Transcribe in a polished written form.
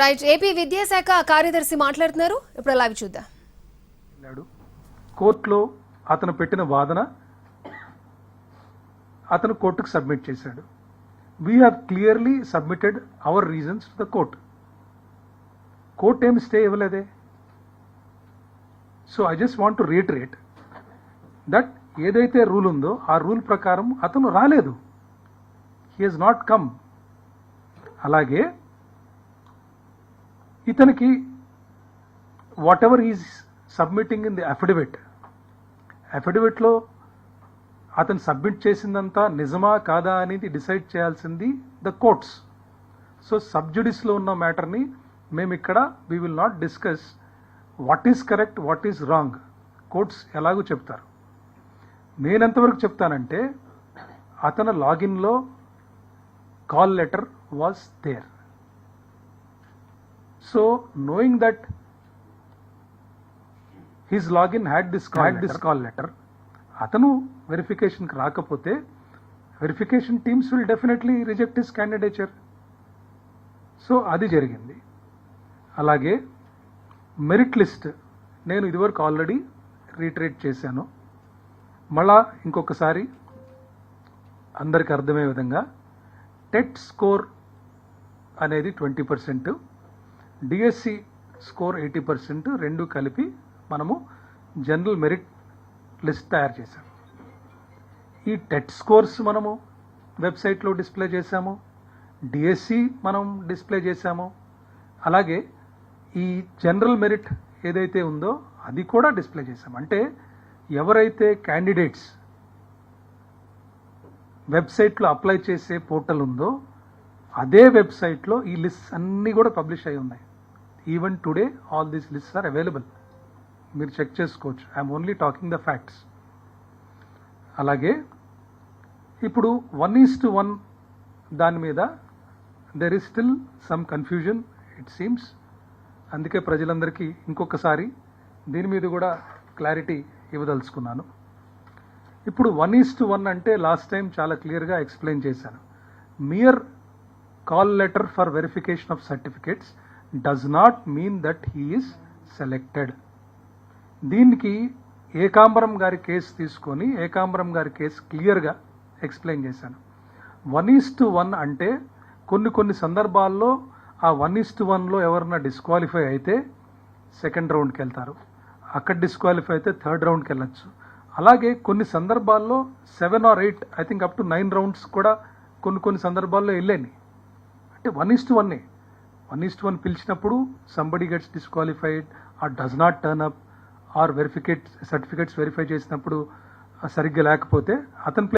Right. AP విద్యాశాఖ కార్యదర్శి మాట్లాడుతున్నారు. ఇప్పుడు లైవ్ చూద్దాం. కోర్టులో అతను పెట్టిన వాదన అతను కోర్టుకు సబ్మిట్ చేశాడు. We have clearly submitted our reasons to the court. Court ఏమి స్టే ఇవ్వలేదే. So I just want to reiterate that ఏదైతే రూల్ ఉందో ఆ రూల్ ప్రకారం అతను రాలేదు. He has not come. అలాగే ఇతనికి whatever is submitting in the అఫిడవిట్లో అతను సబ్మిట్ చేసిందంతా నిజమా కాదా అనేది డిసైడ్ చేయాల్సింది ద కోర్ట్స్. సో సబ్జుడిస్లో ఉన్న మ్యాటర్ని మేము ఇక్కడ we will not discuss what is correct, what is wrong. Courts ఎలాగో చెప్తారు. నేనెంతవరకు చెప్తానంటే అతను లాగిన్లో call letter was there. So knowing that his login had this call letter, atanu verification ki rakapothe verification teams will definitely reject his candidature. So adi jarigindi. Alage merit list nenu idivarku already reiterate chesanu. Mala inkokasari andariki ardhamaye vidhanga TET score అనేది 20%, DSC score 80%, రెండు కలిపి మనము general merit list తయారు చేశాం. ఈ TET scores మనము వెబ్సైట్లో display చేశాము, డిఎస్సి మనం డిస్ప్లే చేశాము. అలాగే ఈ జనరల్ మెరిట్ ఏదైతే ఉందో అది కూడా డిస్ప్లే చేశాం. అంటే ఎవరైతే క్యాండిడేట్స్ వెబ్సైట్లో అప్లై చేసే పోర్టల్ ఉందో అదే వెబ్సైట్లో ఈ లిస్ట్ అన్నీ కూడా పబ్లిష్ అయి ఉన్నాయి. Even today all these lists are available. మీరు చెక్ చేసుకోవచ్చు. I'm only talking the facts. అలాగే ఇప్పుడు 1:1 దాని మీద there is still some confusion it seems. అందుకే ప్రజలందరికీ ఇంకొకసారి దీని మీద కూడా క్లారిటీ ఇవ్వదలుచుకున్నాను. ఇప్పుడు 1:1 అంటే లాస్ట్ టైం చాలా క్లియర్గా ఎక్స్ప్లెయిన్ చేశాను. మియర్ call letter for verification of certificates does not mean that he is selected. దీనికి ఏకాంబరం గారి కేసు తీసుకొని ఏకాంబరం గారి కేసు క్లియర్గా ఎక్స్ప్లెయిన్ చేశాను. 1:1 అంటే కొన్ని సందర్భాల్లో ఆ 1:1లో ఎవరన్నా డిస్క్వాలిఫై అయితే సెకండ్ రౌండ్కి వెళ్తారు, అక్కడ డిస్క్వాలిఫై అయితే థర్డ్ రౌండ్కి వెళ్ళచ్చు. అలాగే కొన్ని సందర్భాల్లో 7 or 8 I think up to 9 rounds కూడా కొన్ని సందర్భాల్లో వెళ్ళాయి. అంటే 1:1 1:1 పిలిచినప్పుడు somebody gets disqualified or does not turn up or certificates verify చేసినప్పుడు సరిగ్గా లేకపోతే అతను